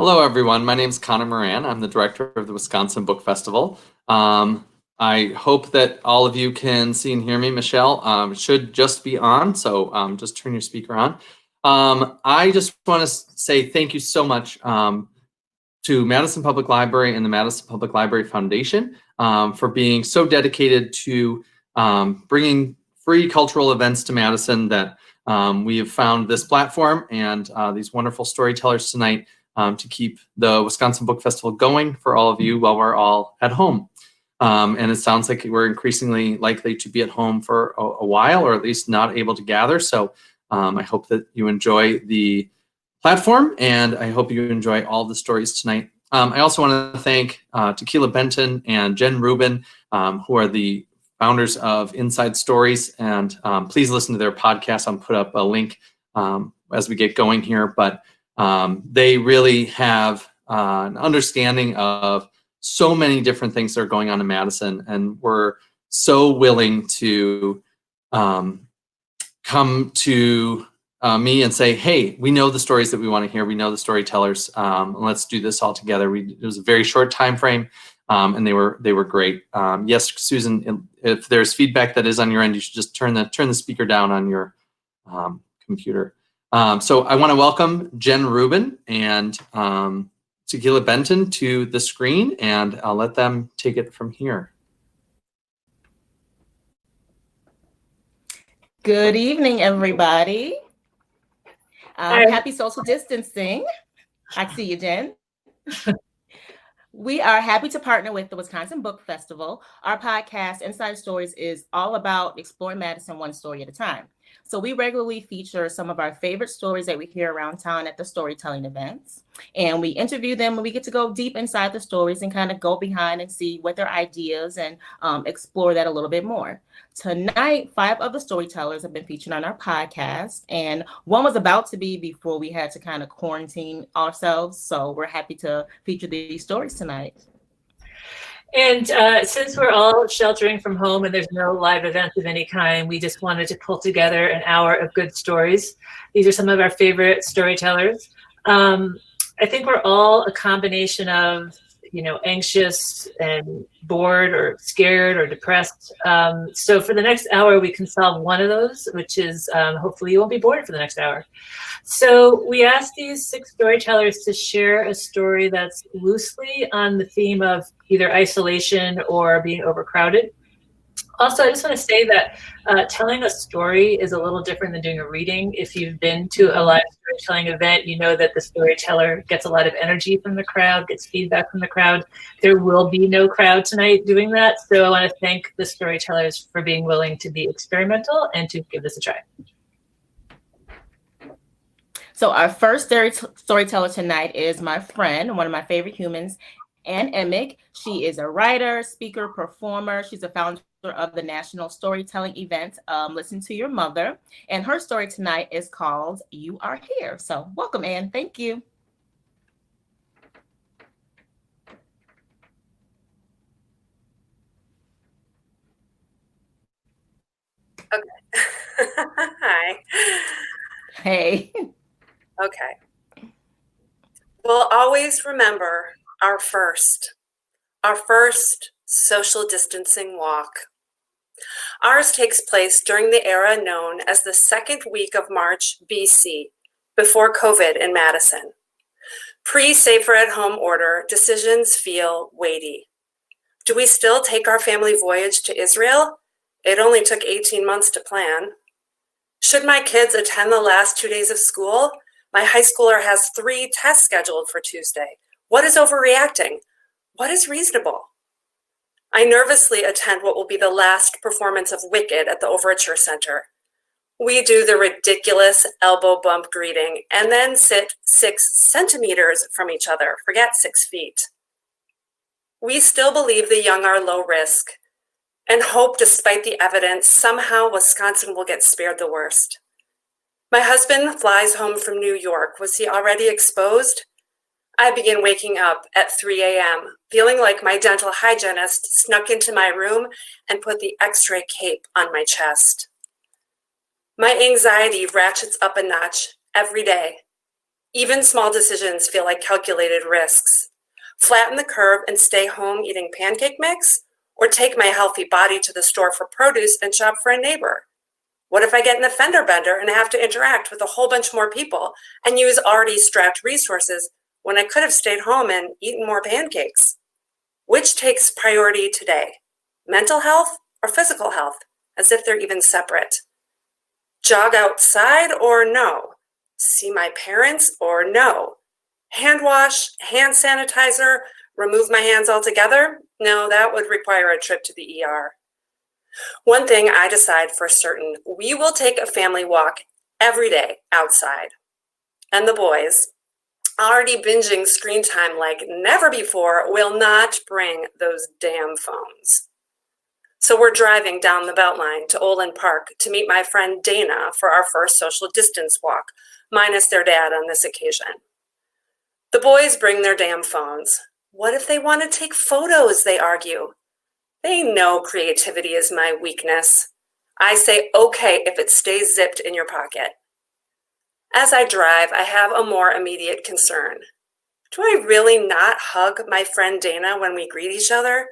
Hello, everyone. My name is Connor Moran. I'm the director of the Wisconsin Book Festival. I hope that all of you can see and hear me. Michelle, it should just be on, so just turn your speaker on. I just want to say thank you so much to Madison Public Library and the Madison Public Library Foundation for being so dedicated to bringing free cultural events to Madison, that we have found this platform and these wonderful storytellers tonight to keep the Wisconsin Book Festival going for all of you while we're all at home. And it sounds like we're increasingly likely to be at home for a while, or at least not able to gather. So I hope that you enjoy the platform, and I hope you enjoy all the stories tonight. I also want to thank Takeyla, Benton, and Jen Rubin, who are the founders of Inside Stories, and please listen to their podcast. I'll put up a link as we get going here, but they really have an understanding of so many different things that are going on in Madison, and we're so willing to come to me and say, hey, we know the stories that we want to hear. We know the storytellers. Let's do this all together. It was a very short time frame, and they were great. Yes, Susan, if there's feedback that is on your end, you should just turn the speaker down on your computer. So I want to welcome Jen Rubin and Takeyla Benton to the screen, and I'll let them take it from here. Good evening, everybody. Happy social distancing. I see you, Jen. We are happy to partner with the Wisconsin Book Festival. Our podcast, Inside Stories, is all about exploring Madison one story at a time. So we regularly feature some of our favorite stories that we hear around town at the storytelling events. And we interview them, and we get to go deep inside the stories and kind of go behind and see what their ideas and explore that a little bit more. Tonight, 5 of the storytellers have been featured on our podcast, and one was about to be before we had to kind of quarantine ourselves. So we're happy to feature these stories tonight. And since we're all sheltering from home and there's no live events of any kind, we just wanted to pull together an hour of good stories. These are some of our favorite storytellers. I think we're all a combination of, anxious and bored or scared or depressed. So for the next hour, we can solve one of those, which is hopefully you won't be bored for the next hour. So we asked these 6 storytellers to share a story that's loosely on the theme of either isolation or being overcrowded. Also, I just want to say that telling a story is a little different than doing a reading. If you've been to a live storytelling event, you know that the storyteller gets a lot of energy from the crowd, gets feedback from the crowd. There will be no crowd tonight doing that. So I want to thank the storytellers for being willing to be experimental and to give this a try. So our first storyteller tonight is my friend, one of my favorite humans, Ann Imig. She is a writer, speaker, performer. She's a founder of the national storytelling event, Listen to Your Mother. And her story tonight is called You Are Here. So welcome, Ann. Thank you. Okay. Hi. Hey. Okay. We'll always remember our first social distancing walk. Ours takes place during the era known as the second week of March BC, before COVID in Madison. Pre-safer at home order, decisions feel weighty. Do we still take our family voyage to Israel? It only took 18 months to plan. Should my kids attend the last 2 days of school? My high schooler has 3 tests scheduled for Tuesday. What is overreacting? What is reasonable? I nervously attend what will be the last performance of Wicked at the Overture Center. We do the ridiculous elbow bump greeting and then sit 6 centimeters from each other, forget 6 feet. We still believe the young are low risk and hope, despite the evidence, somehow Wisconsin will get spared the worst. My husband flies home from New York. Was he already exposed? I begin waking up at 3 a.m., feeling like my dental hygienist snuck into my room and put the X-ray cape on my chest. My anxiety ratchets up a notch every day. Even small decisions feel like calculated risks. Flatten the curve and stay home eating pancake mix, or take my healthy body to the store for produce and shop for a neighbor? What if I get in a fender bender and have to interact with a whole bunch more people and use already strapped resources when I could have stayed home and eaten more pancakes? Which takes priority today? Mental health or physical health, as if they're even separate? Jog outside or no? See my parents or no? Hand wash, hand sanitizer, remove my hands altogether? No, that would require a trip to the ER. One thing I decide for certain, we will take a family walk every day outside. And the boys, already binging screen time like never before, will not bring those damn phones. So we're driving down the Beltline to Olin Park to meet my friend Dana for our first social distance walk, minus their dad on this occasion. The boys bring their damn phones. What if they want to take photos, they argue. They know creativity is my weakness. I say, okay, if it stays zipped in your pocket. As I drive, I have a more immediate concern. Do I really not hug my friend Dana when we greet each other?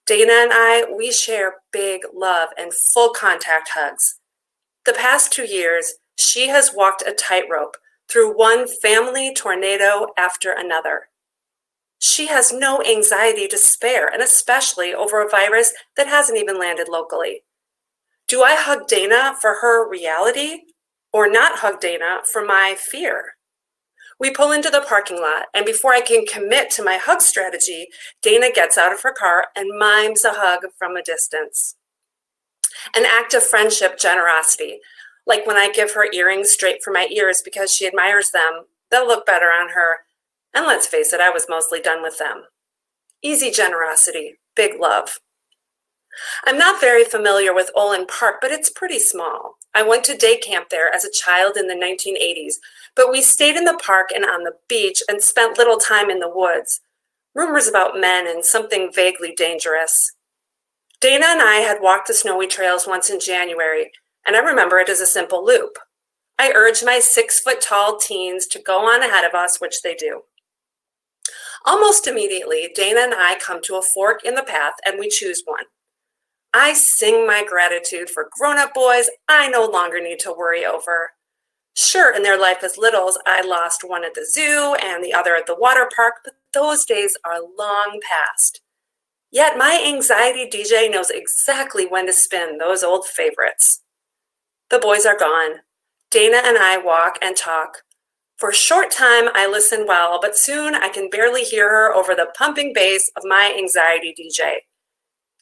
Dana and I, we share big love and full contact hugs. The past 2 years, she has walked a tightrope through one family tornado after another. She has no anxiety to spare, and especially over a virus that hasn't even landed locally. Do I hug Dana for her reality, or not hug Dana for my fear? We pull into the parking lot, and before I can commit to my hug strategy, Dana gets out of her car and mimes a hug from a distance. An act of friendship generosity, like when I give her earrings straight from my ears because she admires them. They'll look better on her. And let's face it, I was mostly done with them. Easy generosity, big love. I'm not very familiar with Olin Park, but it's pretty small. I went to day camp there as a child in the 1980s, but we stayed in the park and on the beach and spent little time in the woods. Rumors about men and something vaguely dangerous. Dana and I had walked the snowy trails once in January, and I remember it as a simple loop. I urged my 6-foot-tall teens to go on ahead of us, which they do. Almost immediately, Dana and I come to a fork in the path and we choose one. I sing my gratitude for grown-up boys I no longer need to worry over. Sure, in their life as littles, I lost one at the zoo and the other at the water park, but those days are long past. Yet my anxiety DJ knows exactly when to spin those old favorites. The boys are gone. Dana and I walk and talk. For a short time, I listen well, but soon I can barely hear her over the pumping bass of my anxiety DJ.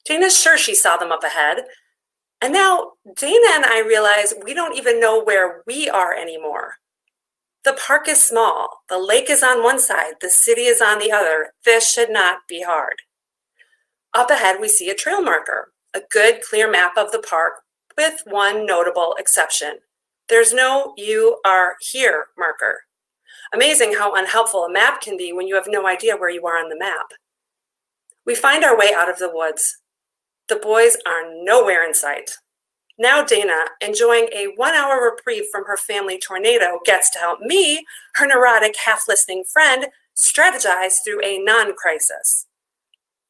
Dana's sure she saw them up ahead. And now Dana and I realize we don't even know where we are anymore. The park is small. The lake is on one side. The city is on the other. This should not be hard. Up ahead, we see a trail marker, a good, clear map of the park with one notable exception. There's no "you are here" marker. Amazing how unhelpful a map can be when you have no idea where you are on the map. We find our way out of the woods. The boys are nowhere in sight. Now Dana, enjoying a 1-hour reprieve from her family tornado, gets to help me, her neurotic, half-listening friend, strategize through a non-crisis.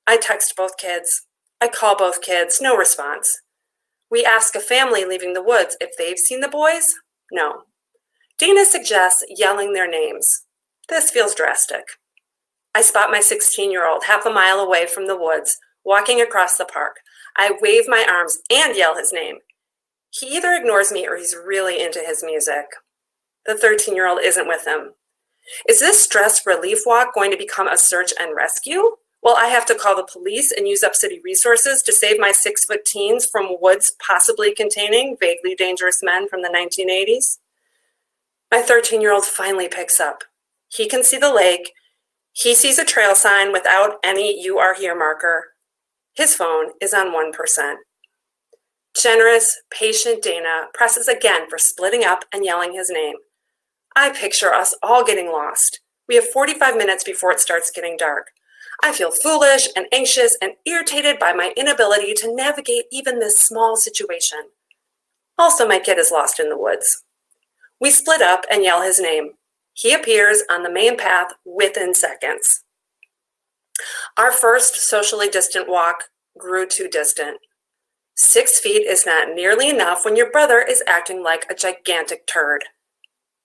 I text both kids. I call both kids, no response. We ask a family leaving the woods if they've seen the boys. No. Dana suggests yelling their names. This feels drastic. I spot my 16-year-old half a mile away from the woods, walking across the park. I wave my arms and yell his name. He either ignores me or he's really into his music. The 13-year-old isn't with him. Is this stress relief walk going to become a search and rescue? Well, I have to call the police and use up city resources to save my 6-foot teens from woods possibly containing vaguely dangerous men from the 1980s. My 13-year-old finally picks up. He can see the lake. He sees a trail sign without any "you are here" marker. His phone is on 1%. Generous, patient Dana presses again for splitting up and yelling his name. I picture us all getting lost. We have 45 minutes before it starts getting dark. I feel foolish and anxious and irritated by my inability to navigate even this small situation. Also, my kid is lost in the woods. We split up and yell his name. He appears on the main path within seconds. Our first socially distant walk grew too distant. 6 feet is not nearly enough when your brother is acting like a gigantic turd.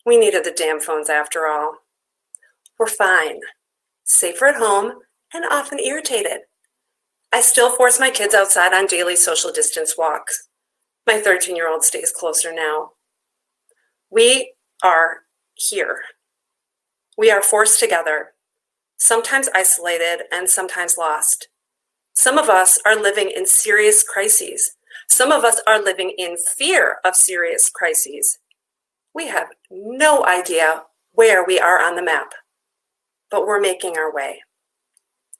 We needed the damn phones after all. We're fine, safer at home, and often irritated. I still force my kids outside on daily social distance walks. My 13-year-old stays closer now. We are here. We are forced together, sometimes isolated and sometimes lost. Some of us are living in serious crises. Some of us are living in fear of serious crises. We have no idea where we are on the map, but we're making our way.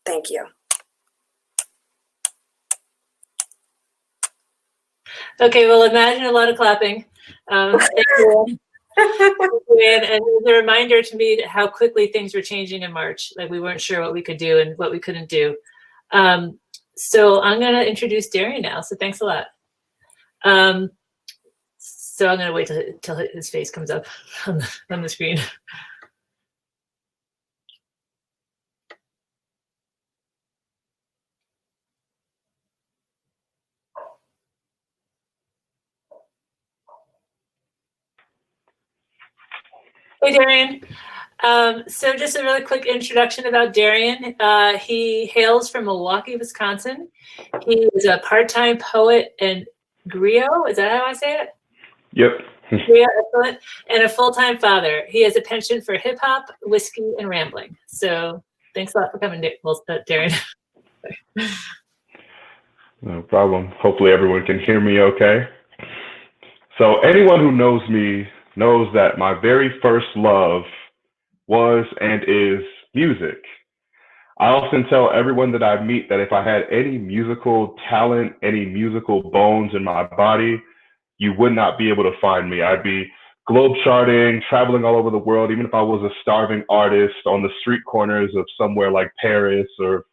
Thank you. Okay, well, imagine a lot of clapping. Thank you. And it was a reminder to me how quickly things were changing in March. Like we weren't sure what we could do and what we couldn't do. So I'm going to introduce Darian now. So thanks a lot. So I'm going to wait till his face comes up on the screen. Hey, Darian. So just a really quick introduction about Darian. He hails from Milwaukee, Wisconsin. He is a part-time poet and griot. Is that how I say it? Yep. Griot, excellent. And a full-time father. He has a penchant for hip-hop, whiskey, and rambling. So thanks a lot for coming, Darian. No problem. Hopefully everyone can hear me okay. So anyone who knows me knows that my very first love was and is music. I often tell everyone that I meet that if I had any musical talent, any musical bones in my body, you would not be able to find me. I'd be globe-charting, traveling all over the world, even if I was a starving artist on the street corners of somewhere like Paris or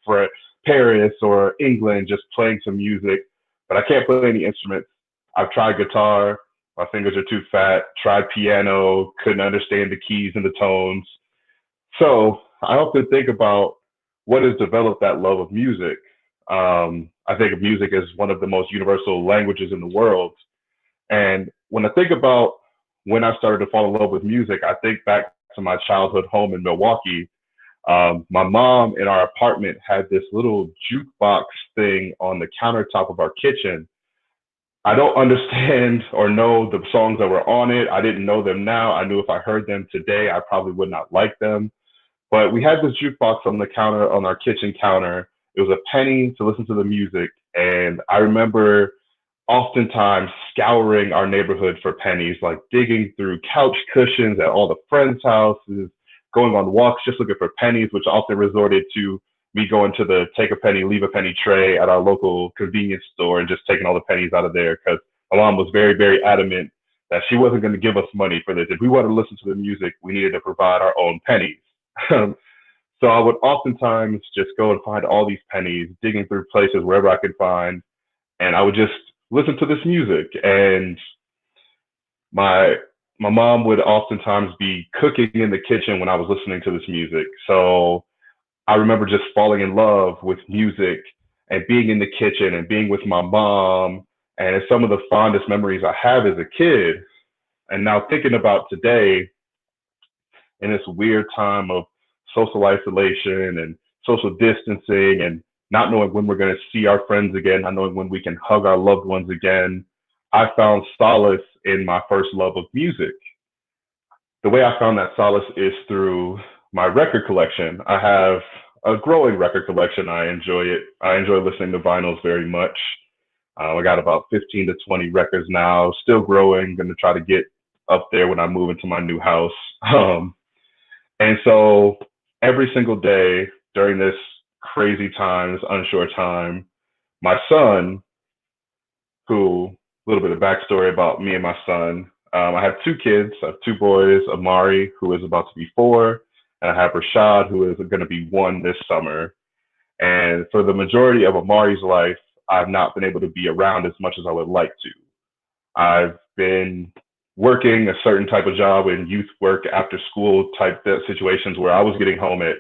England, just playing some music. But I can't play any instruments. I've tried guitar, my fingers are too fat, tried piano, couldn't understand the keys and the tones. So I often think about what has developed that love of music. I think of music as one of the most universal languages in the world. And when I think about when I started to fall in love with music, I think back to my childhood home in Milwaukee. My mom in our apartment had this little jukebox thing on the countertop of our kitchen. I don't understand or know the songs that were on it. I didn't know them now. I knew if I heard them today, I probably would not like them. But we had this jukebox on the counter, on our kitchen counter. It was a penny to listen to the music. And I remember oftentimes scouring our neighborhood for pennies, like digging through couch cushions at all the friends' houses, going on walks just looking for pennies, which often resorted to me going to the take a penny, leave a penny tray at our local convenience store and just taking all the pennies out of there, because my mom was very, very adamant that she wasn't going to give us money for this. If we wanted to listen to the music, we needed to provide our own pennies. So I would oftentimes just go and find all these pennies, digging through places wherever I could find, and I would just listen to this music. And my mom would oftentimes be cooking in the kitchen when I was listening to this music. So I remember just falling in love with music and being in the kitchen and being with my mom. And it's some of the fondest memories I have as a kid. And now thinking about today, in this weird time of social isolation and social distancing and not knowing when we're going to see our friends again, not knowing when we can hug our loved ones again, I found solace in my first love of music. The way I found that solace is through my record collection. I have a growing record collection. I enjoy it. I enjoy listening to vinyls very much. I got about 15 to 20 records now, still growing, going to try to get up there when I move into my new house. And so every single day during this crazy time, this unsure time, my son, who, a little bit of backstory about me and my son, I have 2 kids. I have 2 boys, Amari, who is about to be 4, and I have Rashad, who is going to be 1 this summer. And for the majority of Amari's life, I've not been able to be around as much as I would like to. I've been working a certain type of job in youth work, after school type situations where I was getting home at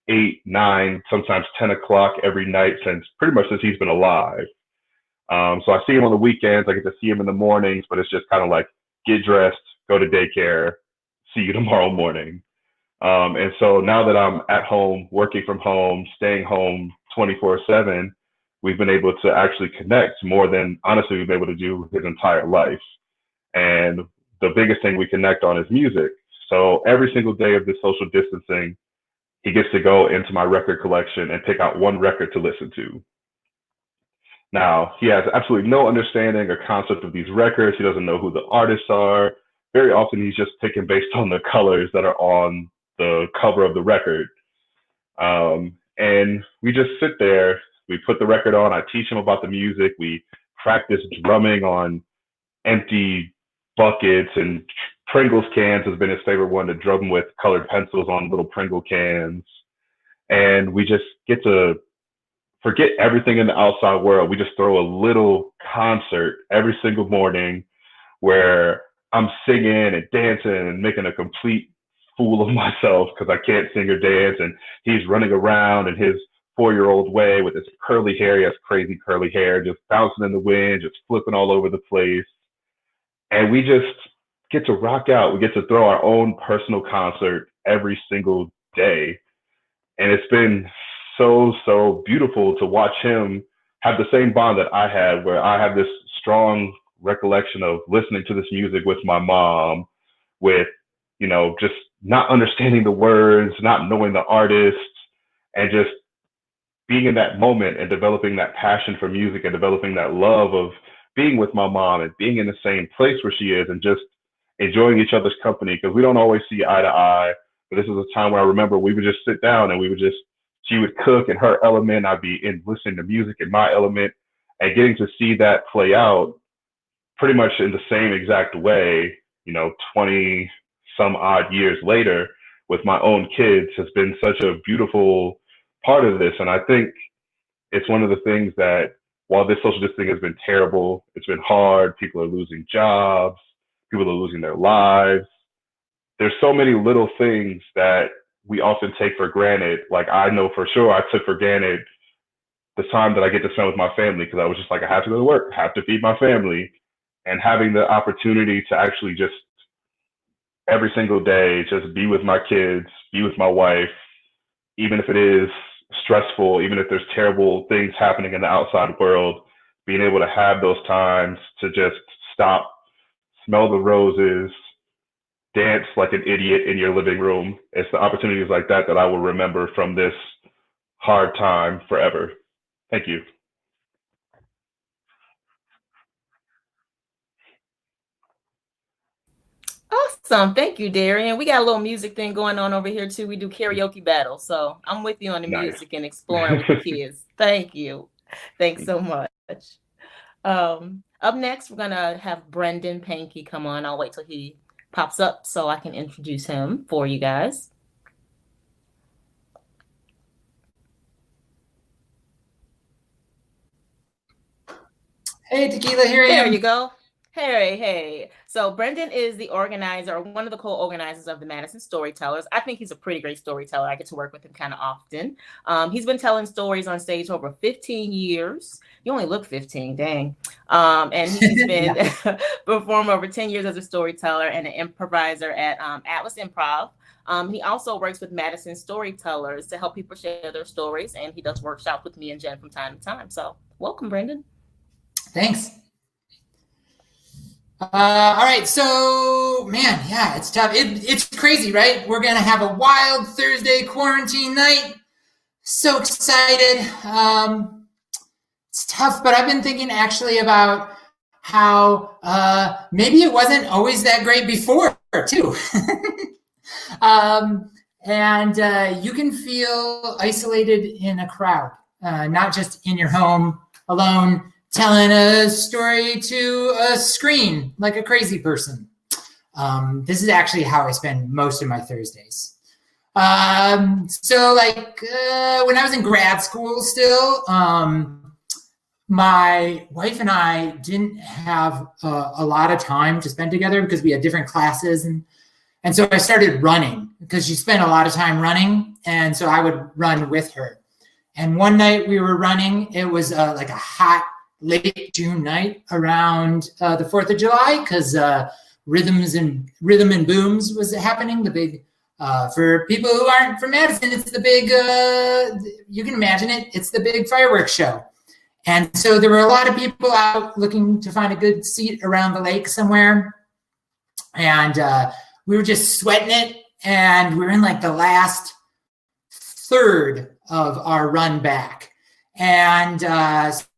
8, 9, sometimes 10 o'clock every night pretty much since he's been alive. So I see him on the weekends. I get to see him in the mornings, but it's just kind of like, get dressed, go to daycare, see you tomorrow morning. And so now that I'm at home, working from home, staying home 24/7, we've been able to actually connect more than honestly we've been able to do his entire life. And the biggest thing we connect on is music. So every single day of this social distancing, he gets to go into my record collection and pick out one record to listen to. Now, he has absolutely no understanding or concept of these records. He doesn't know who the artists are. Very often, he's just picking based on the colors that are on the cover of the record. And we just sit there. We put the record on. I teach him about the music. We practice drumming on empty buckets, and Pringles cans has been his favorite one to drum with, colored pencils on little Pringle cans. And we just get to forget everything in the outside world. We just throw a little concert every single morning where I'm singing and dancing and making a complete fool of myself because I can't sing or dance. And he's running around in his 4-year-old way with his curly hair. He has crazy curly hair, just bouncing in the wind, just flipping all over the place. And we just get to rock out. We get to throw our own personal concert every single day. And it's been so beautiful to watch him have the same bond that I had, where I have this strong recollection of listening to this music with my mom, with, just not understanding the words, not knowing the artists, and just being in that moment and developing that passion for music and developing that love of being with my mom and being in the same place where she is and just enjoying each other's company, because we don't always see eye to eye. But this is a time where I remember we would just sit down and she would cook in her element. I'd be listening to music in my element, and getting to see that play out pretty much in the same exact way, 20 some odd years later with my own kids has been such a beautiful part of this. And I think it's one of the things that while this social distancing has been terrible, it's been hard, people are losing jobs, people are losing their lives. There's so many little things that we often take for granted. Like, I know for sure I took for granted the time that I get to spend with my family, because I was just like, I have to go to work, I have to feed my family. And having the opportunity to actually just every single day, just be with my kids, be with my wife, even if it is stressful, even if there's terrible things happening in the outside world, being able to have those times to just stop, smell the roses, dance like an idiot in your living room. It's the opportunities like that that I will remember from this hard time forever. Thank you. Awesome. Thank you, Darian. We got a little music thing going on over here too. We do karaoke battle. So I'm with you on the music and exploring with the kids. Thank you. Thanks so much. Up next, we're going to have Brendon Panke come on. I'll wait till he pops up so I can introduce him for you guys. Hey, Takeyla, here I am. There you go. Hey. So Brendon is the organizer, or one of the co-organizers of the Madison Storytellers. I think he's a pretty great storyteller. I get to work with him kind of often. He's been telling stories on stage for over 15 years. You only look 15, dang. And he's been performed over 10 years as a storyteller and an improviser at Atlas Improv. He also works with Madison Storytellers to help people share their stories, and he does workshops with me and Jen from time to time. So welcome, Brendon. Thanks. All right, so man, yeah, it's tough. It's crazy, right? We're gonna have a wild Thursday quarantine night. So excited. It's tough, but I've been thinking actually about how maybe it wasn't always that great before too. And you can feel isolated in a crowd, not just in your home alone, telling a story to a screen like a crazy person. This is actually how I spend most of my Thursdays. So like when I was in grad school still, my wife and I didn't have a lot of time to spend together because we had different classes. And so I started running because she spent a lot of time running. And so I would run with her. And one night we were running, it was like a hot late June night around the 4th of July because Rhythm and Booms was happening. The big, for people who aren't from Madison, it's the big, you can imagine it, it's the big fireworks show. And so there were a lot of people out looking to find a good seat around the lake somewhere. And we were just sweating it. And we were in like the last third of our run back. And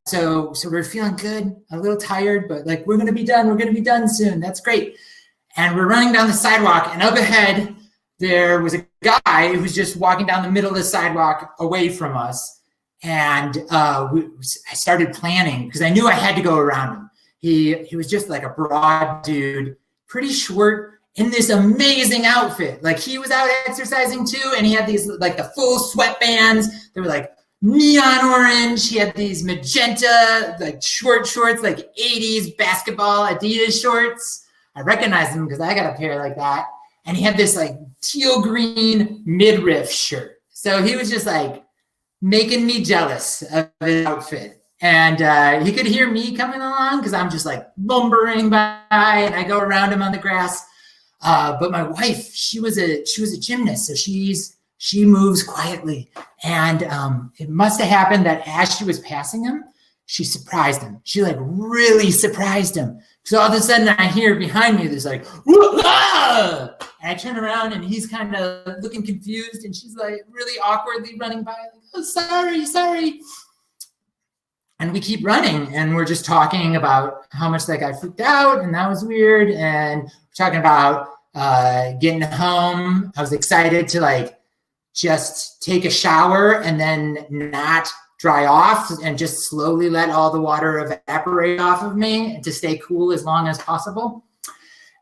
so we're feeling good, a little tired, but like, we're going to be done soon. That's great. And we're running down the sidewalk, and up ahead, there was a guy who was just walking down the middle of the sidewalk away from us. And I started planning because I knew I had to go around him. He was just like a broad dude, pretty short, in this amazing outfit. Like, he was out exercising too, and he had these like the full sweatbands. They were like neon orange. He had these magenta like short shorts, like 80s basketball Adidas shorts. I recognized him because I got a pair like that. And he had this like teal green midriff shirt. So he was just like making me jealous of his outfit. And he could hear me coming along because I'm just like lumbering by, and I go around him on the grass. But my wife, she was a gymnast, so she moves quietly. And it must have happened that as she was passing him, she surprised him. She like really surprised him. So all of a sudden I hear behind me, there's like, "Whoa!" And I turn around and he's kind of looking confused, and she's like really awkwardly running by, like, "Oh, sorry." And we keep running, and we're just talking about how much that guy freaked out, and that was weird. And we're talking about getting home. I was excited to like just take a shower and then not dry off and just slowly let all the water evaporate off of me and to stay cool as long as possible.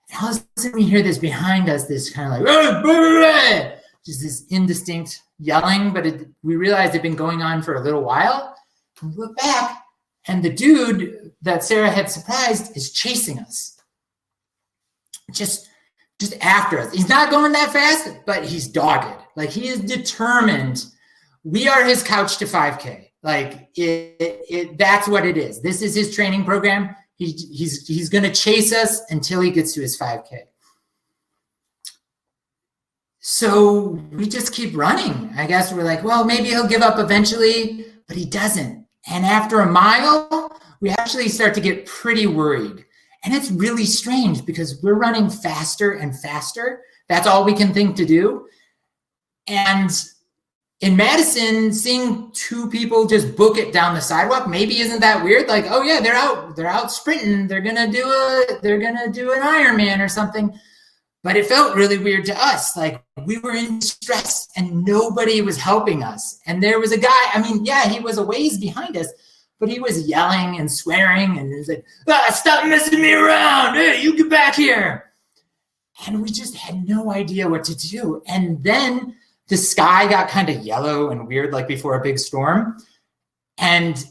And all of a sudden we hear this behind us, this kind of like, just this indistinct yelling, but we realized it'd been going on for a little while. And we look back, and the dude that Sarah had surprised is chasing us. Just after us. He's not going that fast, but he's dogged. Like, he is determined. We are his couch to 5K. Like, that's what it is. This is his training program. He's going to chase us until he gets to his 5K. So we just keep running. I guess we're like, well, maybe he'll give up eventually, but he doesn't. And after a mile, we actually start to get pretty worried. And it's really strange because we're running faster and faster. That's all we can think to do. And in Madison, seeing two people just book it down the sidewalk, maybe isn't that weird? Like, oh yeah, they're out sprinting. They're gonna do an Ironman or something. But it felt really weird to us. Like, we were in stress and nobody was helping us. And there was a guy, I mean, yeah, he was a ways behind us, but he was yelling and swearing, and he was like, "Stop messing me around. Hey, you get back here." And we just had no idea what to do. And then the sky got kind of yellow and weird, like before a big storm. And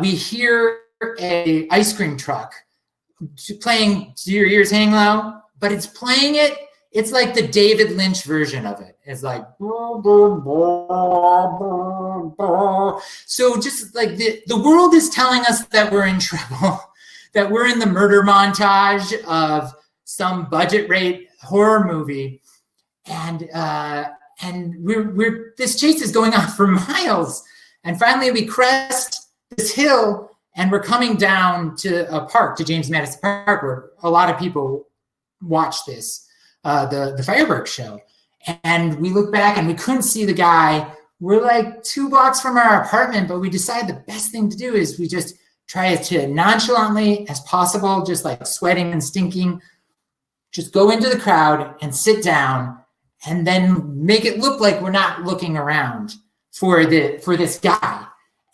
we hear a ice cream truck playing "Do Your Ears Hang Low," but it's playing it. It's like the David Lynch version of it. It's like, so just like the world is telling us that we're in trouble, that we're in the murder montage of some budget rate horror movie. And we're this chase is going on for miles. And finally we crest this hill and we're coming down to a park, to James Madison Park, where a lot of people watch this, the fireworks show. And we look back and we couldn't see the guy. We're like 2 blocks from our apartment, but we decided the best thing to do is we just try to nonchalantly as possible, just like sweating and stinking, just go into the crowd and sit down and then make it look like we're not looking around for this guy.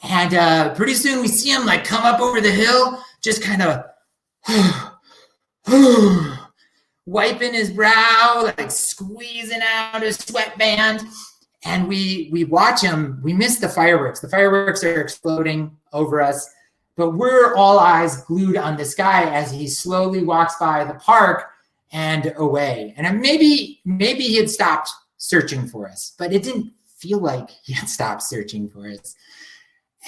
And pretty soon we see him like come up over the hill, just kind of wiping his brow, like squeezing out his sweatband. And we watch him. We miss the fireworks. The fireworks are exploding over us. but we're all eyes glued on this guy as he slowly walks by the park and away. And maybe he had stopped searching for us, but it didn't feel like he had stopped searching for us.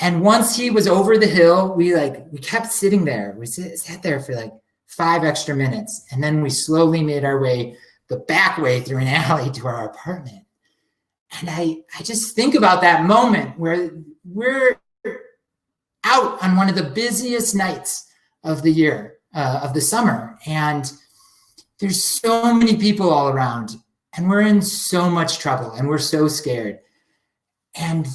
And once he was over the hill, we kept sitting there. We sat there for like 5 extra minutes. And then we slowly made our way the back way through an alley to our apartment. And I just think about that moment where we're out on one of the busiest nights of the year, of the summer. And there's so many people all around, and we're in so much trouble, and we're so scared. And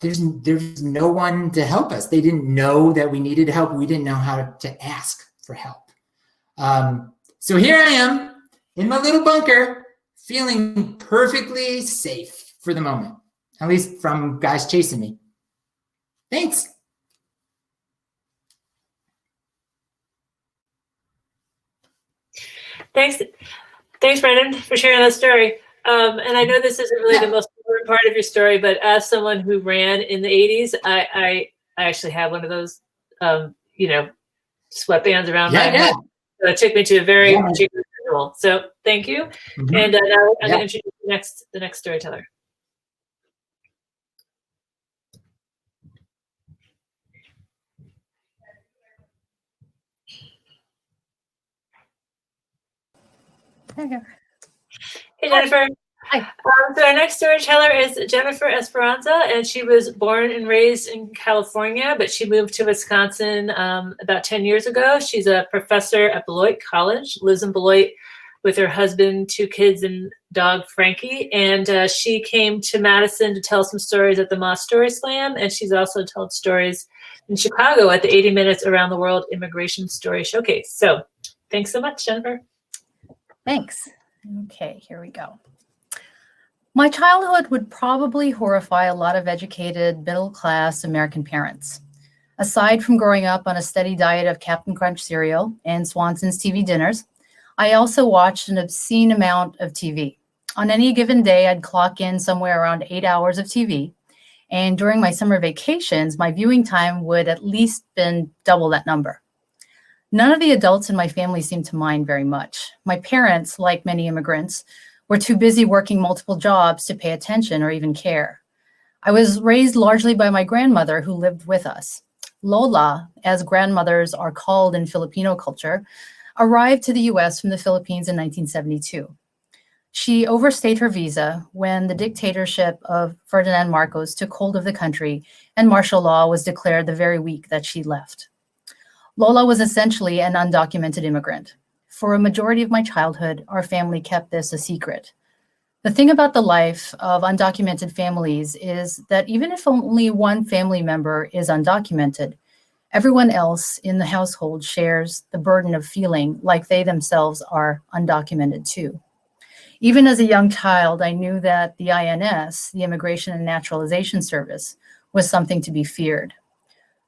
there's no one to help us. They didn't know that we needed help. We didn't know how to ask for help. So here I am in my little bunker, feeling perfectly safe for the moment, at least from guys chasing me. Thanks. Thanks, Brendon, for sharing that story. And I know this isn't really the most important part of your story, but as someone who ran in the 80s, I actually have one of those, sweatbands around my head. So it took me to a very particular visual. So thank you. Mm-hmm. And now I'm going to introduce the next storyteller. Hey, Jennifer. Hi. So our next storyteller is Jennifer Esperanza, and she was born and raised in California, but she moved to Wisconsin about 10 years ago. She's a professor at Beloit College, lives in Beloit with her husband, 2 kids, and dog Frankie. And she came to Madison to tell some stories at the Moss Story Slam, and she's also told stories in Chicago at the 80 Minutes Around the World Immigration Story Showcase. So thanks so much, Jennifer. Thanks. Okay, here we go. My childhood would probably horrify a lot of educated, middle-class American parents. Aside from growing up on a steady diet of Captain Crunch cereal and Swanson's TV dinners, I also watched an obscene amount of TV. On any given day, I'd clock in somewhere around 8 hours of TV, and during my summer vacations, my viewing time would at least been double that number. None of the adults in my family seemed to mind very much. My parents, like many immigrants, were too busy working multiple jobs to pay attention or even care. I was raised largely by my grandmother who lived with us. Lola, as grandmothers are called in Filipino culture, arrived to the US from the Philippines in 1972. She overstayed her visa when the dictatorship of Ferdinand Marcos took hold of the country and martial law was declared the very week that she left. Lola was essentially an undocumented immigrant. For a majority of my childhood, our family kept this a secret. The thing about the life of undocumented families is that even if only one family member is undocumented, everyone else in the household shares the burden of feeling like they themselves are undocumented too. Even as a young child, I knew that the INS, the Immigration and Naturalization Service, was something to be feared.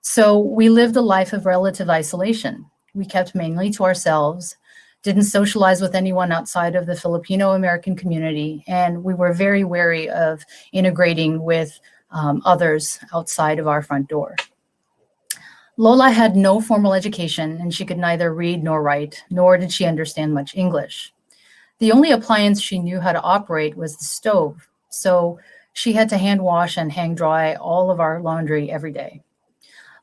So we lived a life of relative isolation. We kept mainly to ourselves, didn't socialize with anyone outside of the Filipino-American community, and we were very wary of integrating with others outside of our front door. Lola had no formal education, and she could neither read nor write, nor did she understand much English. The only appliance she knew how to operate was the stove, so she had to hand wash and hang dry all of our laundry every day.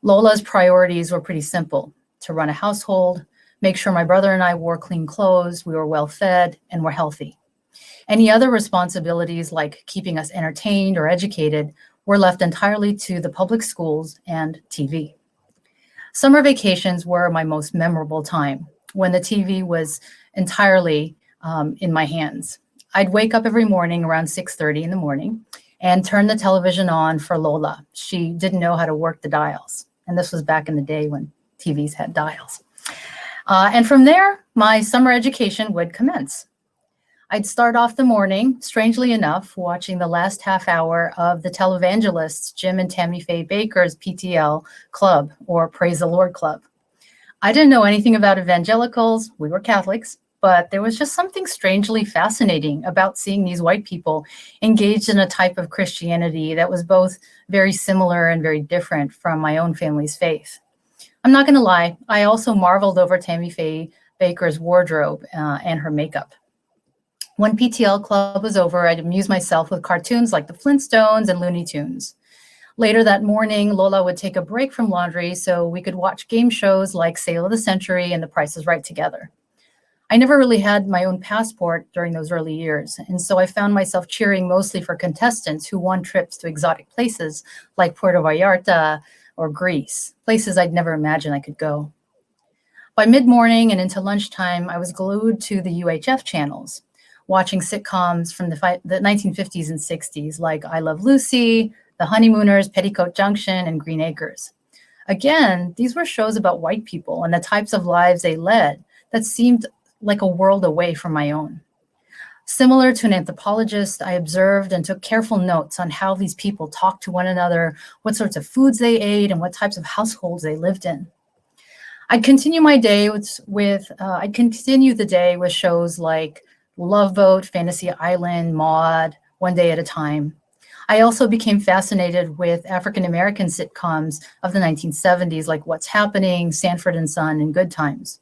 Lola's priorities were pretty simple: to run a household, make sure my brother and I wore clean clothes, we were well fed, and were healthy. Any other responsibilities like keeping us entertained or educated were left entirely to the public schools and TV. Summer vacations were my most memorable time, when the TV was entirely in my hands. I'd wake up every morning around 6:30 in the morning and turn the television on for Lola. She didn't know how to work the dials. And this was back in the day when TVs had dials. And from there, my summer education would commence. I'd start off the morning, strangely enough, watching the last half hour of the televangelists Jim and Tammy Faye Baker's PTL Club, or Praise the Lord Club. I didn't know anything about evangelicals. We were Catholics. But there was just something strangely fascinating about seeing these white people engaged in a type of Christianity that was both very similar and very different from my own family's faith. I'm not going to lie, I also marveled over Tammy Faye Baker's wardrobe and her makeup. When PTL Club was over, I'd amuse myself with cartoons like the Flintstones and Looney Tunes. Later that morning, Lola would take a break from laundry so we could watch game shows like Sale of the Century and The Price is Right together. I never really had my own passport during those early years, and so I found myself cheering mostly for contestants who won trips to exotic places like Puerto Vallarta or Greece, places I'd never imagined I could go. By mid-morning and into lunchtime, I was glued to the UHF channels, watching sitcoms from the 1950s and 60s like I Love Lucy, The Honeymooners, Petticoat Junction, and Green Acres. Again, these were shows about white people and the types of lives they led that seemed like a world away from my own. Similar to an anthropologist, I observed and took careful notes on how these people talked to one another, what sorts of foods they ate, and what types of households they lived in. I'd continue my day I'd continue the day with shows like Love Boat, Fantasy Island, Maude, One Day at a Time. I also became fascinated with African-American sitcoms of the 1970s like What's Happening, Sanford and Son, and Good Times.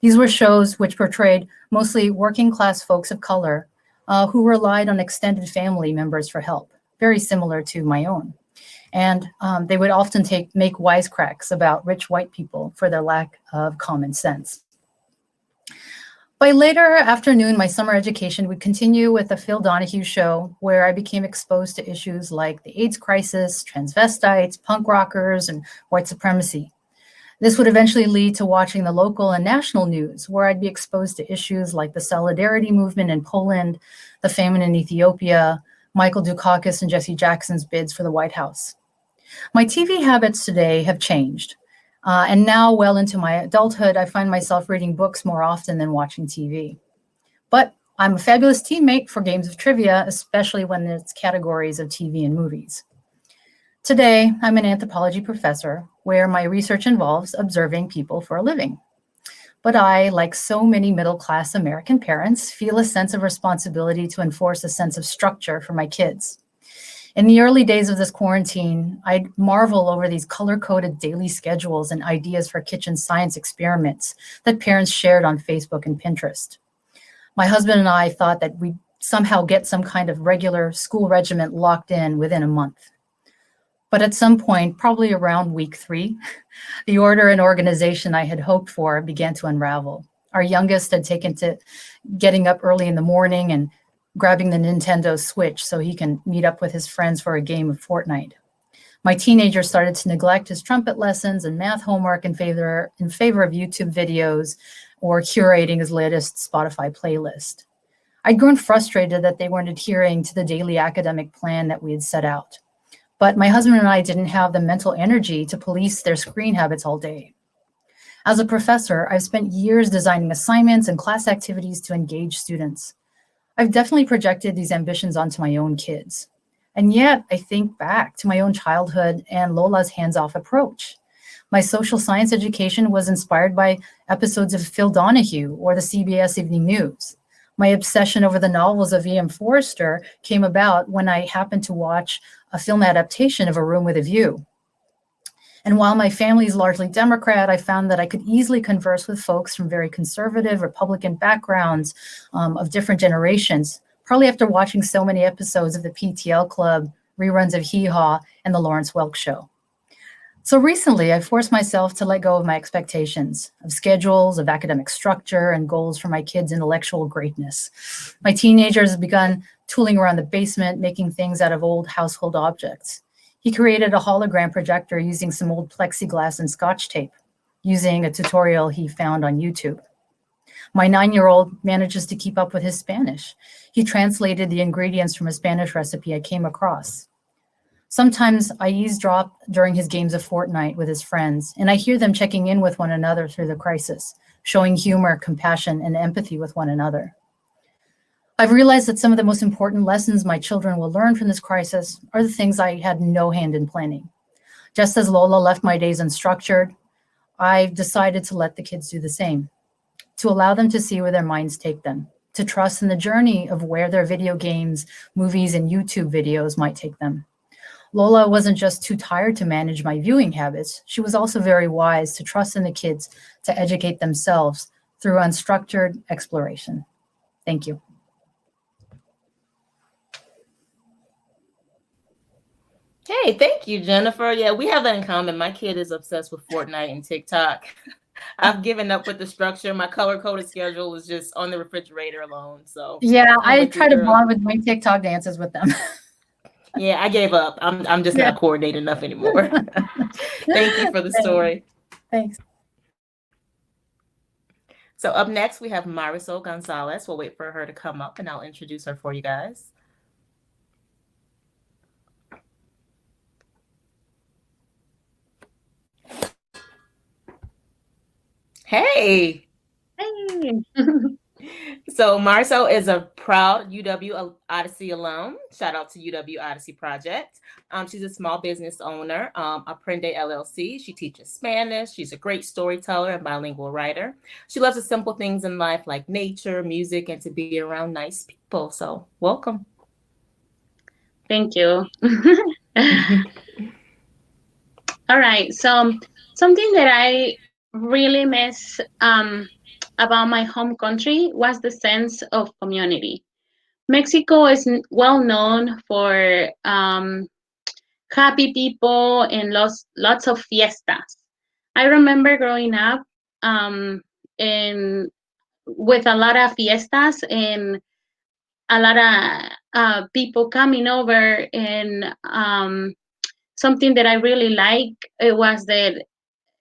These were shows which portrayed mostly working-class folks of color who relied on extended family members for help, very similar to my own. And they would often make wisecracks about rich white people for their lack of common sense. By later afternoon, my summer education would continue with the Phil Donahue Show, where I became exposed to issues like the AIDS crisis, transvestites, punk rockers, and white supremacy. This would eventually lead to watching the local and national news, where I'd be exposed to issues like the Solidarity movement in Poland, the famine in Ethiopia, Michael Dukakis and Jesse Jackson's bids for the White House. My TV habits today have changed. And now, well into my adulthood, I find myself reading books more often than watching TV. But I'm a fabulous teammate for games of trivia, especially when it's categories of TV and movies. Today, I'm an anthropology professor where my research involves observing people for a living. But I, like so many middle-class American parents, feel a sense of responsibility to enforce a sense of structure for my kids. In the early days of this quarantine, I'd marvel over these color-coded daily schedules and ideas for kitchen science experiments that parents shared on Facebook and Pinterest. My husband and I thought that we'd somehow get some kind of regular school regiment locked in within a month. But at some point, probably around week 3, the order and organization I had hoped for began to unravel. Our youngest had taken to getting up early in the morning and grabbing the Nintendo Switch so he can meet up with his friends for a game of Fortnite. My teenager started to neglect his trumpet lessons and math homework in favor of YouTube videos or curating his latest Spotify playlist. I'd grown frustrated that they weren't adhering to the daily academic plan that we had set out. But my husband and I didn't have the mental energy to police their screen habits all day. As a professor, I've spent years designing assignments and class activities to engage students. I've definitely projected these ambitions onto my own kids. And yet I think back to my own childhood and Lola's hands-off approach. My social science education was inspired by episodes of Phil Donahue or the CBS Evening News. My obsession over the novels of E.M. Forster came about when I happened to watch a film adaptation of A Room with a View. And while my family is largely Democrat, I found that I could easily converse with folks from very conservative Republican backgrounds of different generations, probably after watching so many episodes of the PTL Club, reruns of Hee Haw, and the Lawrence Welk Show. So recently, I forced myself to let go of my expectations of schedules, of academic structure, and goals for my kids' intellectual greatness. My teenagers have begun tooling around the basement, making things out of old household objects. He created a hologram projector using some old plexiglass and Scotch tape, using a tutorial he found on YouTube. My 9-year-old manages to keep up with his Spanish. He translated the ingredients from a Spanish recipe I came across. Sometimes I eavesdrop during his games of Fortnite with his friends, and I hear them checking in with one another through the crisis, showing humor, compassion, and empathy with one another. I've realized that some of the most important lessons my children will learn from this crisis are the things I had no hand in planning. Just as Lola left my days unstructured, I've decided to let the kids do the same, to allow them to see where their minds take them, to trust in the journey of where their video games, movies, and YouTube videos might take them. Lola wasn't just too tired to manage my viewing habits. She was also very wise to trust in the kids to educate themselves through unstructured exploration. Thank you. Hey, thank you, Jennifer. Yeah, we have that in common. My kid is obsessed with Fortnite and TikTok. I've given up with the structure. My color-coded schedule is just on the refrigerator alone. So Yeah, I'm I with you, try to girl. bond with my TikTok dances with them. Yeah, I gave up. I'm just Yeah. not coordinated enough anymore. Thank you for the story. Thanks. So up next, we have Marisol Gonzalez. We'll wait for her to come up and I'll introduce her for you guys. Hey. Hey. So Marisol is a proud UW Odyssey alum. Shout out to UW Odyssey Project. She's a small business owner, Aprende LLC. She teaches Spanish. She's a great storyteller and bilingual writer. She loves the simple things in life like nature, music, and to be around nice people. So welcome. Thank you. All right. So something that I really miss about my home country was the sense of community. Mexico is well known for happy people and lots of fiestas. I remember growing up in with a lot of fiestas and a lot of people coming over, and something that I really like it was that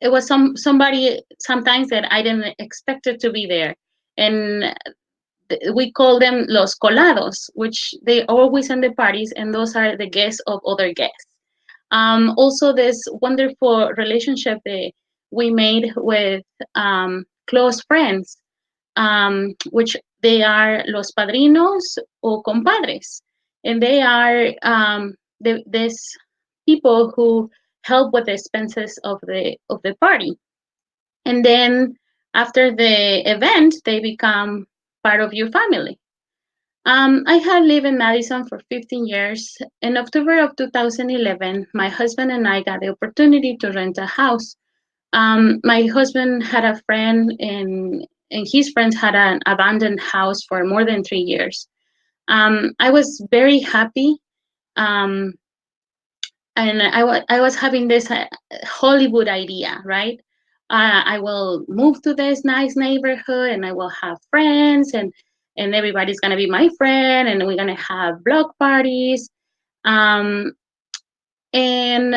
it was somebody sometimes that I didn't expect it to be there, and we call them los colados, which they always in the parties, and those are the guests of other guests. Also, this wonderful relationship that we made with close friends, which they are los padrinos o compadres, and they are this people who help with the expenses of the party, and then after the event, they become part of your family. I had lived in Madison for 15 years. In October of 2011, my husband and I got the opportunity to rent a house. My husband had a friend, and his friends had an abandoned house for more than 3 years. I was very happy, and I was having this Hollywood idea, right? I will move to this nice neighborhood, and I will have friends, and everybody's gonna be my friend, and we're gonna have block parties, um, and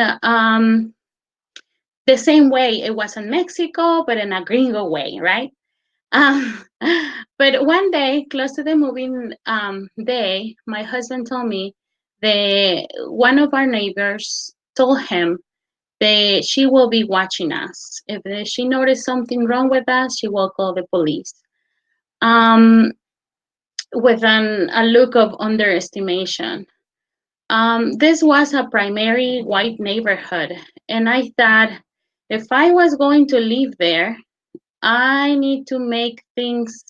the same way it was in Mexico, but in a gringo way, right? Um, but one day, close to the moving day, my husband told me that one of our neighbors told him that she will be watching us. If she noticed something wrong with us, she will call the police. Um, with a look of underestimation. This was a primary white neighborhood, and I thought if I was going to live there, I need to make things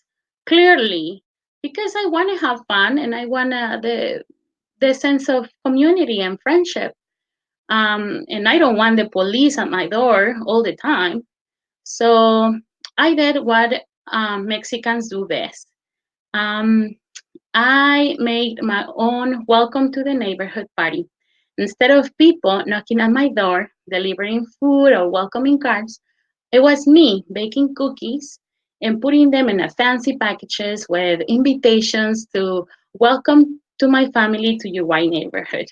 clearly because I want to have fun and I want the sense of community and friendship. And I don't want the police at my door all the time. So I did what Mexicans do best. Um, I made my own welcome to the neighborhood party. Instead of people knocking at my door, delivering food or welcoming cards, it was me baking cookies and putting them in a fancy packages with invitations to welcome to my family to your white neighborhood.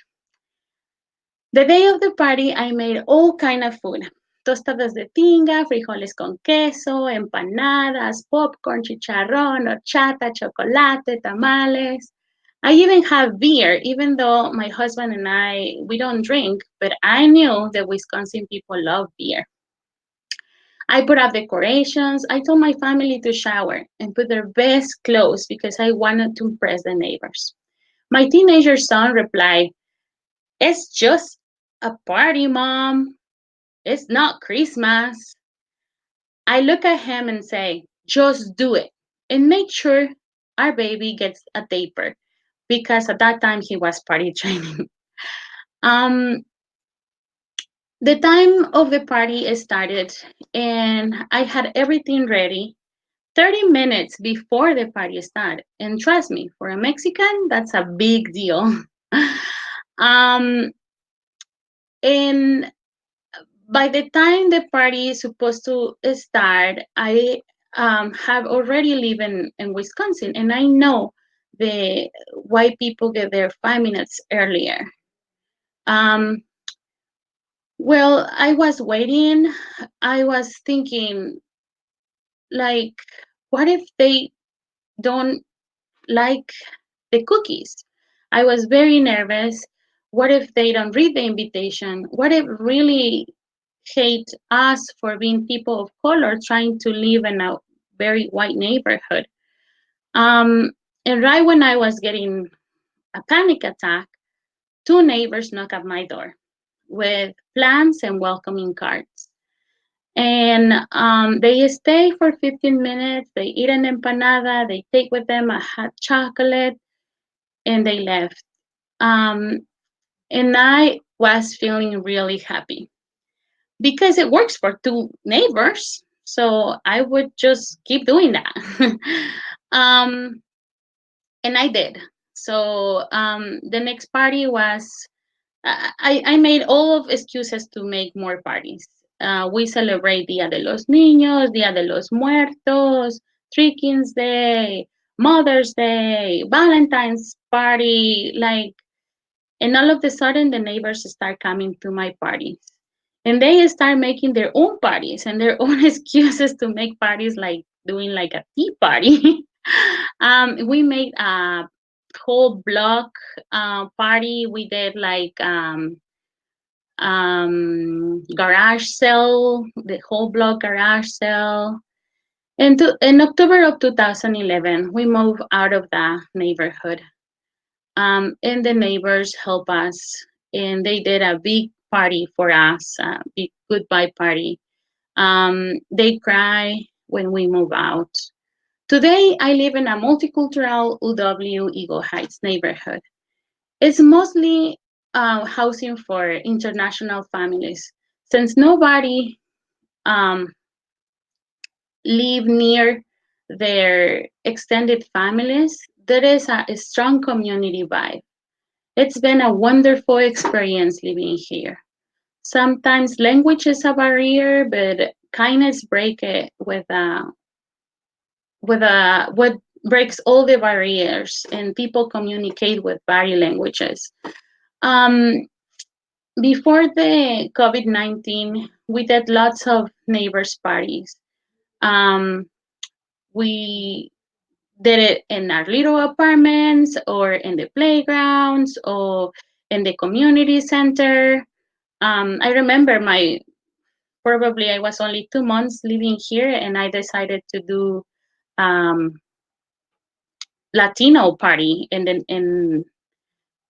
The day of the party, I made all kind of food. Tostadas de tinga, frijoles con queso, empanadas, popcorn, chicharrón, horchata, chocolate, tamales. I even have beer, even though my husband and I, we don't drink, but I knew that Wisconsin people love beer. I put up decorations. I told my family to shower and put their best clothes because I wanted to impress the neighbors. My teenager son replied, "It's just a party, Mom. It's not Christmas." I look at him and say, "Just do it and make sure our baby gets a diaper," because at that time he was party training. Um, the time of the party started, and I had everything ready 30 minutes before the party started. And trust me, for a Mexican, that's a big deal. um, and by the time the party is supposed to start, I have already lived in Wisconsin, and I know the white people get there 5 minutes earlier. Um, well, I was waiting. I was thinking, like, what if they don't like the cookies? I was very nervous. What if they don't read the invitation? What if really hate us for being people of color trying to live in a very white neighborhood? Um, and right when I was getting a panic attack, two neighbors knocked at my door with plants and welcoming cards. And they stay for 15 minutes. They eat an empanada. They take with them a hot chocolate, and they left. Um, and I was feeling really happy because it works for two neighbors. So I would just keep doing that. um, and I did. So the next party was, I made all of excuses to make more parties. We celebrate Dia de los Niños, Dia de los Muertos, Three Kings Day, Mother's Day, Valentine's party, like, and all of a sudden the neighbors start coming to my parties. And they start making their own parties and their own excuses to make parties, like doing like a tea party. We made a whole block party. We did like garage sale, the whole block garage sale. And in October of 2011, we moved out of the neighborhood. And the neighbors helped us, and they did a big party for us, a big goodbye party. They cry when we move out. Today, I live in a multicultural UW Eagle Heights neighborhood. It's mostly housing for international families. Since nobody um, live near their extended families, there is a strong community vibe. It's been a wonderful experience living here. Sometimes language is a barrier, but kindness break it what breaks all the barriers, and people communicate with body languages. Um, Before the COVID-19, we did lots of neighbors parties. Um, we did it in our little apartments or in the playgrounds or in the community center. I remember probably I was only 2 months living here, and I decided to do um, Latino party in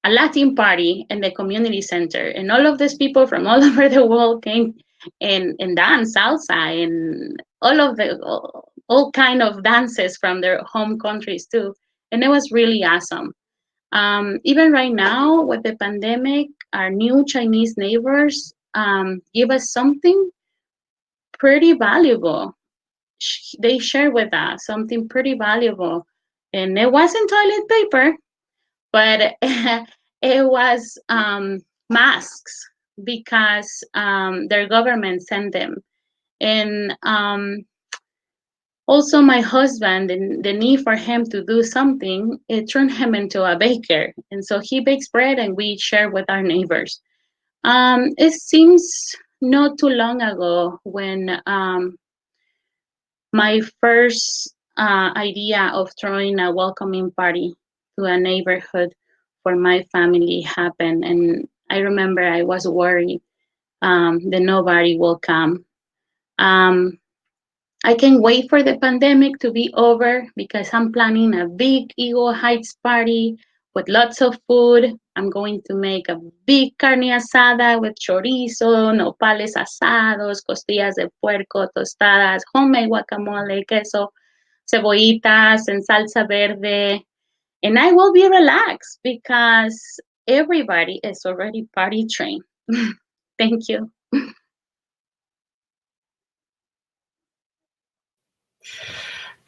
a Latin party in the community center, and all of these people from all over the world came and danced salsa and all kind of dances from their home countries too, and it was really awesome. Even right now with the pandemic, our new Chinese neighbors give us something pretty valuable. They share with us something pretty valuable, and it wasn't toilet paper, but it was masks because their government sent them. And also my husband, the need for him to do something, it turned him into a baker. And so he bakes bread and we share with our neighbors. It seems not too long ago when my first idea of throwing a welcoming party to a neighborhood for my family happened. And I remember I was worried that nobody will come. I can't wait for the pandemic to be over because I'm planning a big Eagle Heights party with lots of food. I'm going to make a big carne asada with chorizo, nopales asados, costillas de puerco, tostadas, homemade guacamole, queso, cebollitas, and salsa verde. And I will be relaxed because everybody is already party trained. Thank you.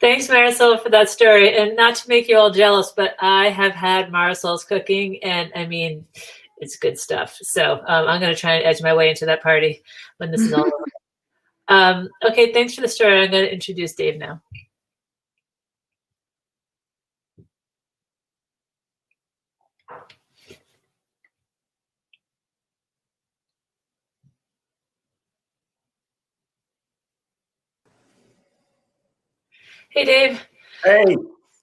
Thanks, Marisol, for that story. And not to make you all jealous, but I have had Marisol's cooking, and I mean, it's good stuff. So I'm going to try and edge my way into that party when this is all over. Okay, thanks for the story. I'm going to introduce Dave now. Hey, Dave. Hey.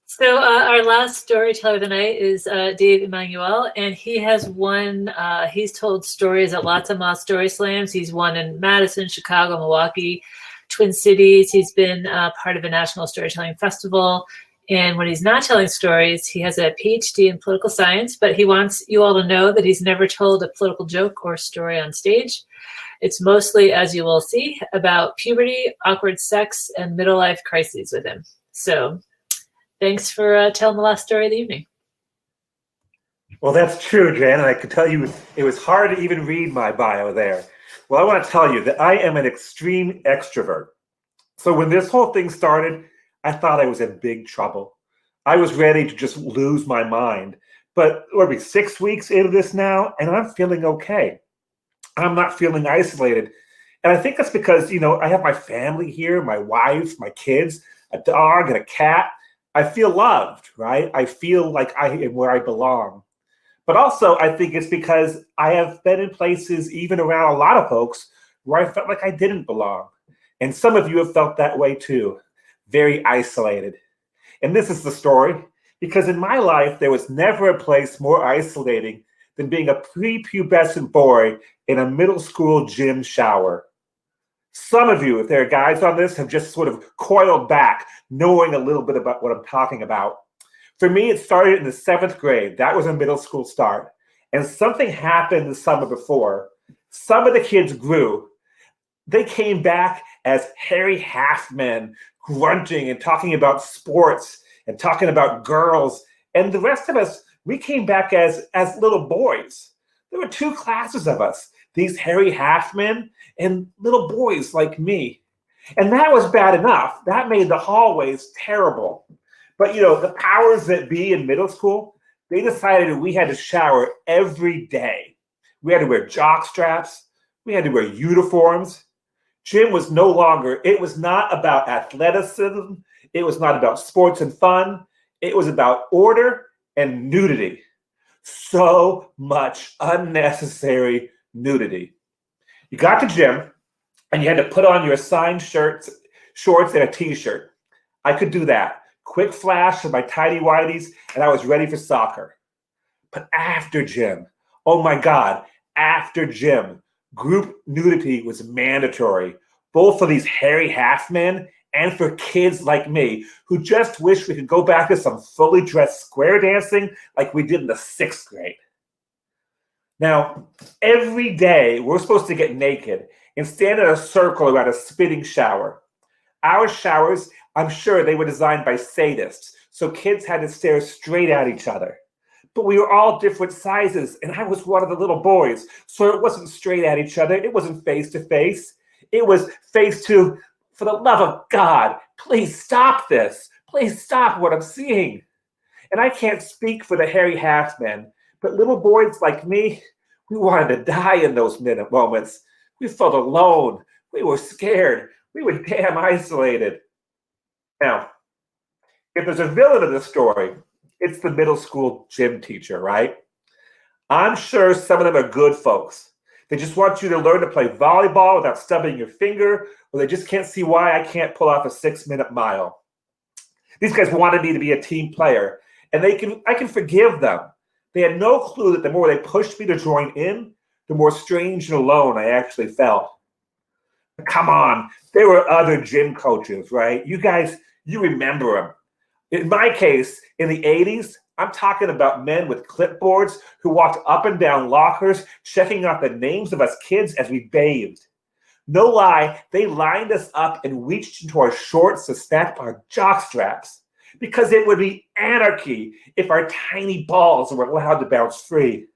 So our last storyteller tonight is Dave Emmanuel, and he has won, he's told stories at lots of Moss Story Slams. He's won in Madison, Chicago, Milwaukee, Twin Cities. He's been part of a national storytelling festival. And when he's not telling stories, he has a PhD in political science, but he wants you all to know that he's never told a political joke or story on stage. It's mostly, as you will see, about puberty, awkward sex, and middle life crises with him. So thanks for telling the last story of the evening. Well, that's true, Jan, and I can tell you it was hard to even read my bio there. Well, I want to tell you that I am an extreme extrovert. So when this whole thing started, I thought I was in big trouble. I was ready to just lose my mind. But what are we, 6 weeks into this now, and I'm feeling okay. I'm not feeling isolated. And I think that's because, you know, I have my family here, my wife, my kids, a dog and a cat. I feel loved, right? I feel like I am where I belong. But also, I think it's because I have been in places, even around a lot of folks, where I felt like I didn't belong. And some of you have felt that way too, very isolated. And this is the story, because in my life, there was never a place more isolating than being a prepubescent boy in a middle school gym shower. Some of you, if there are guys on this, have just sort of coiled back, knowing a little bit about what I'm talking about. For me, it started in the 7th grade. That was a middle school start. And something happened the summer before. Some of the kids grew. They came back as hairy half men, grunting and talking about sports and talking about girls. And the rest of us, we came back as little boys. There were 2 classes of us, these hairy half men and little boys like me. And that was bad enough. That made the hallways terrible. But, you know, the powers that be in middle school, they decided we had to shower every day. We had to wear jock straps. We had to wear uniforms. Gym was no longer, it was not about athleticism. It was not about sports and fun. It was about order and nudity. So much unnecessary nudity. You got to gym and you had to put on your assigned shorts and a t-shirt. I could do that. Quick flash of my tidy whities and I was ready for soccer. But after gym, oh my God, after gym, group nudity was mandatory, both for these hairy half men and for kids like me who just wish we could go back to some fully dressed square dancing like we did in the 6th grade. Now, every day we're supposed to get naked and stand in a circle around a spitting shower. Our showers, I'm sure they were designed by sadists, so kids had to stare straight at each other. But we were all different sizes, and I was one of the little boys, so it wasn't straight at each other. It wasn't face to face. It was face to, for the love of God, please stop this. Please stop what I'm seeing. And I can't speak for the hairy half men, but little boys like me, we wanted to die in those moments. We felt alone. We were scared. We were damn isolated. Now, if there's a villain in the story, it's the middle school gym teacher, right? I'm sure some of them are good folks. They just want you to learn to play volleyball without stubbing your finger, or they just can't see why I can't pull off a 6-minute mile. These guys wanted me to be a team player, and I can forgive them. They had no clue that the more they pushed me to join in, the more strange and alone I actually felt. Come on, there were other gym coaches, right? You guys, you remember them. In my case, in the 80s, I'm talking about men with clipboards who walked up and down lockers, checking out the names of us kids as we bathed. No lie, they lined us up and reached into our shorts to snap our jock straps because it would be anarchy if our tiny balls were allowed to bounce free.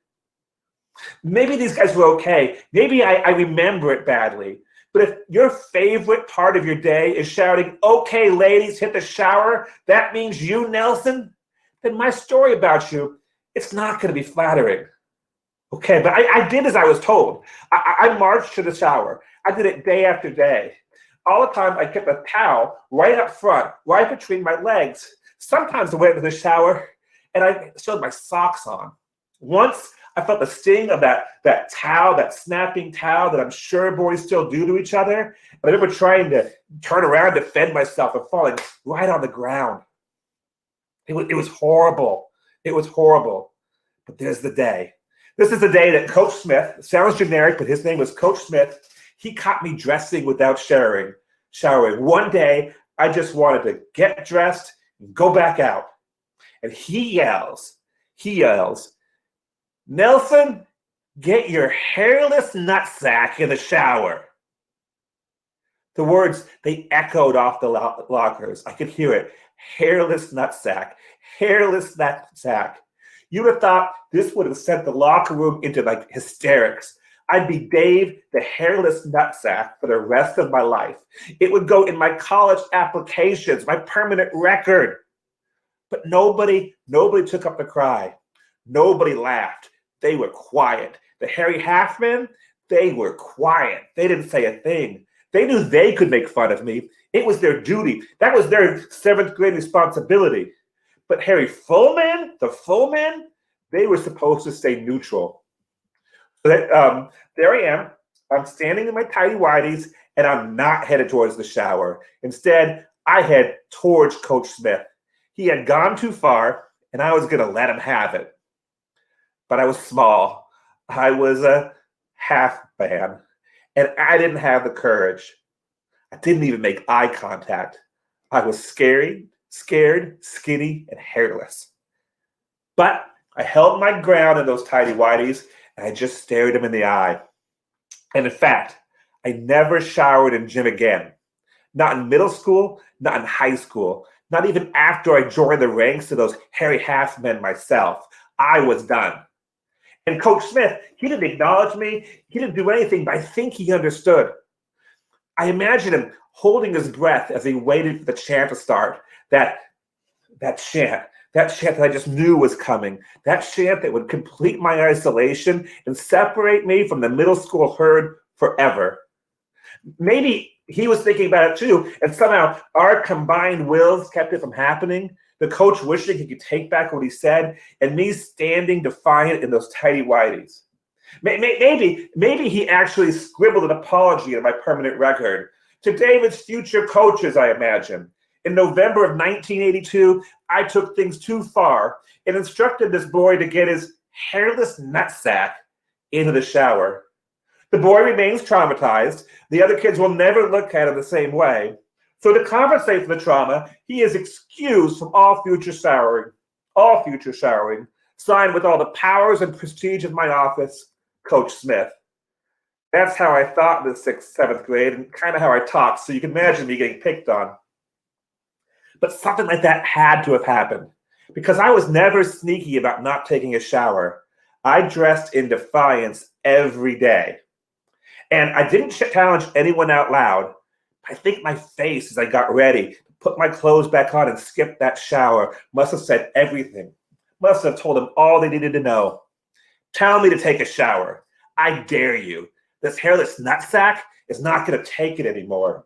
Maybe these guys were okay. Maybe I remember it badly. But if your favorite part of your day is shouting, "Okay, ladies, hit the shower," that means you, Nelson, then my story about you, it's not going to be flattering. Okay, but I did as I was told. I marched to the shower. I did it day after day. All the time, I kept a towel right up front, right between my legs. Sometimes I went to the shower and I still had my socks on. Once, I felt the sting of that towel, that snapping towel that I'm sure boys still do to each other. And I remember trying to turn around, defend myself, and falling right on the ground. It was horrible. It was horrible. But there's the day. This is the day that Coach Smith, it sounds generic, but his name was Coach Smith. He caught me dressing without showering. One day, I just wanted to get dressed and go back out. And he yells, "Nelson, get your hairless nutsack in the shower." The words, they echoed off the lockers. I could hear it. Hairless nutsack, hairless nutsack. You would have thought this would have sent the locker room into like hysterics. I'd be Dave, the hairless nutsack, for the rest of my life. It would go in my college applications, my permanent record. But nobody took up the cry. Nobody laughed. They were quiet. The Harry Halfmen, they were quiet. They didn't say a thing. They knew they could make fun of me. It was their duty. That was their 7th grade responsibility. But Harry Fullman, the Fullmen, they were supposed to stay neutral. So that, there I am. I'm standing in my tidy whities, and I'm not headed towards the shower. Instead, I head towards Coach Smith. He had gone too far, and I was going to let him have it. But I was small. I was a half man, and I didn't have the courage. I didn't even make eye contact. I was scared, skinny, and hairless. But I held my ground in those tidy whities, and I just stared him in the eye. And in fact, I never showered in gym again. Not in middle school, not in high school, not even after I joined the ranks of those Harry Halfmen myself. I was done. And Coach Smith, he didn't acknowledge me. He didn't do anything, but I think he understood. I imagine him holding his breath as he waited for the chant to start. That chant that I just knew was coming. That chant that would complete my isolation and separate me from the middle school herd forever. Maybe he was thinking about it too, and somehow our combined wills kept it from happening. The coach wishing he could take back what he said, and me standing defiant in those tidy whities. Maybe he actually scribbled an apology in my permanent record to David's future coaches, I imagine. In November of 1982, I took things too far and instructed this boy to get his hairless nutsack into the shower. The boy remains traumatized. The other kids will never look at him the same way. So to compensate for the trauma, he is excused from all future showering, signed with all the powers and prestige of my office, Coach Smith. That's how I thought in the 6th, 7th grade, and kind of how I taught, so you can imagine me getting picked on. But something like that had to have happened, because I was never sneaky about not taking a shower. I dressed in defiance every day. And I didn't challenge anyone out loud. I think my face as I got ready to put my clothes back on and skip that shower must have said everything. Must have told them all they needed to know. Tell me to take a shower. I dare you. This hairless nutsack is not going to take it anymore.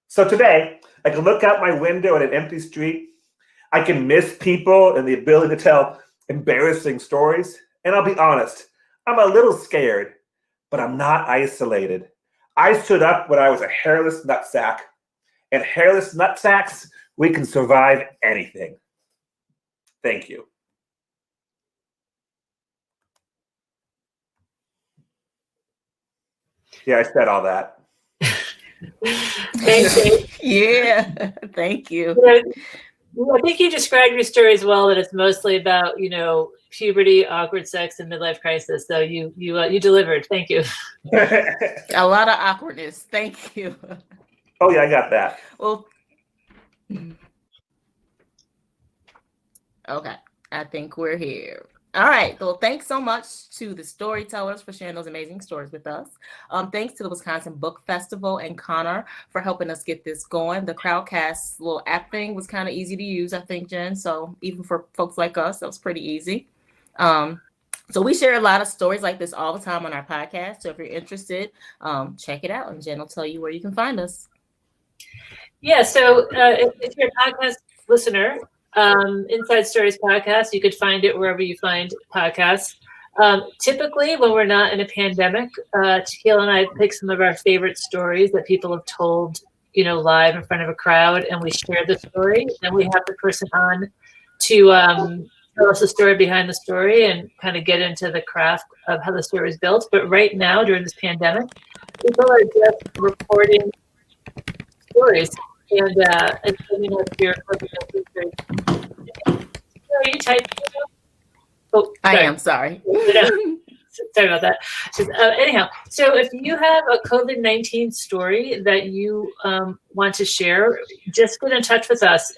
So today, I can look out my window at an empty street. I can miss people and the ability to tell embarrassing stories. And I'll be honest, I'm a little scared, but I'm not isolated. I stood up when I was a hairless nutsack. And hairless nutsacks, we can survive anything. Thank you. Yeah, I said all that. Thank you. Yeah, thank you. Well, I think you described your story as well, that it's mostly about, puberty, awkward sex, and midlife crisis. So you delivered. Thank you. A lot of awkwardness. Thank you. Oh, yeah, I got that. Well, okay. I think we're here. All right. Well, thanks so much to the storytellers for sharing those amazing stories with us. Thanks to the Wisconsin Book Festival and Connor for helping us get this going. The Crowdcast little app thing was kind of easy to use, I think, Jen. So even for folks like us, that was pretty easy. So we share a lot of stories like this all the time on our podcast. So if you're interested, check it out, and Jen will tell you where you can find us. Yeah, so if you're a podcast listener, Inside Stories Podcast, you could find it wherever you find podcasts. Typically, when we're not in a pandemic, Takeyla and I pick some of our favorite stories that people have told, live in front of a crowd, and we share the story. Then we have the person on to tell us the story behind the story and kind of get into the craft of how the story is built. But right now, during this pandemic, people are just recording stories and sending us your stories. Are you typing? Oh, I am sorry. Sorry about that. Anyhow, so if you have a COVID-19 story that you want to share, just get in touch with us.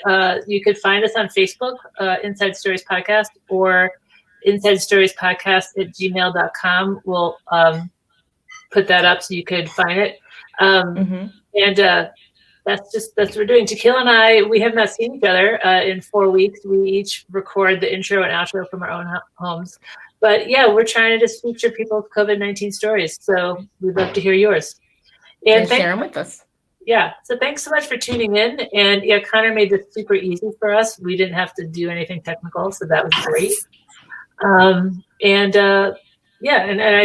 You could find us on Facebook, Inside Stories Podcast, or insidestoriespodcast@gmail.com. We'll put that up so you could find it. And that's what we're doing. Takeyla and I, we have not seen each other in 4 weeks. We each record the intro and outro from our own homes. But yeah, we're trying to just feature people's COVID-19 stories. So we'd love to hear yours. And share them with us. Yeah. So thanks so much for tuning in. And yeah, Connor made this super easy for us. We didn't have to do anything technical. So that was great. And I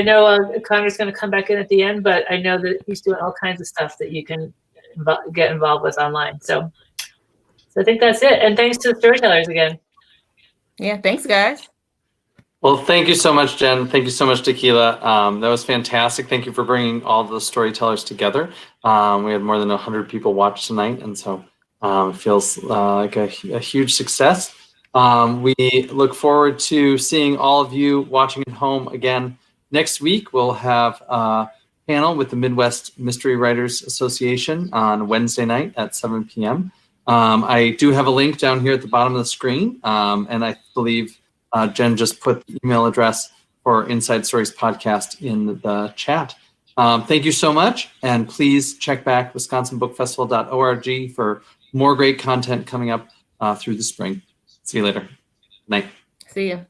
know Connor's going to come back in at the end, but I know that he's doing all kinds of stuff that you can get involved with online. So I think that's it. And thanks to the storytellers again. Yeah. Thanks, guys. Well, thank you so much, Jen. Thank you so much, Takeyla. That was fantastic. Thank you for bringing all the storytellers together. We had more than 100 people watch tonight, and so it feels like a huge success. We look forward to seeing all of you watching at home again next week. We'll have a panel with the Midwest Mystery Writers Association on Wednesday night at 7 p.m. I do have a link down here at the bottom of the screen, and I believe Jen just put the email address for Inside Stories Podcast in the chat. Thank you so much, and please check back wisconsinbookfestival.org for more great content coming up through the spring. See you later. Night. See you.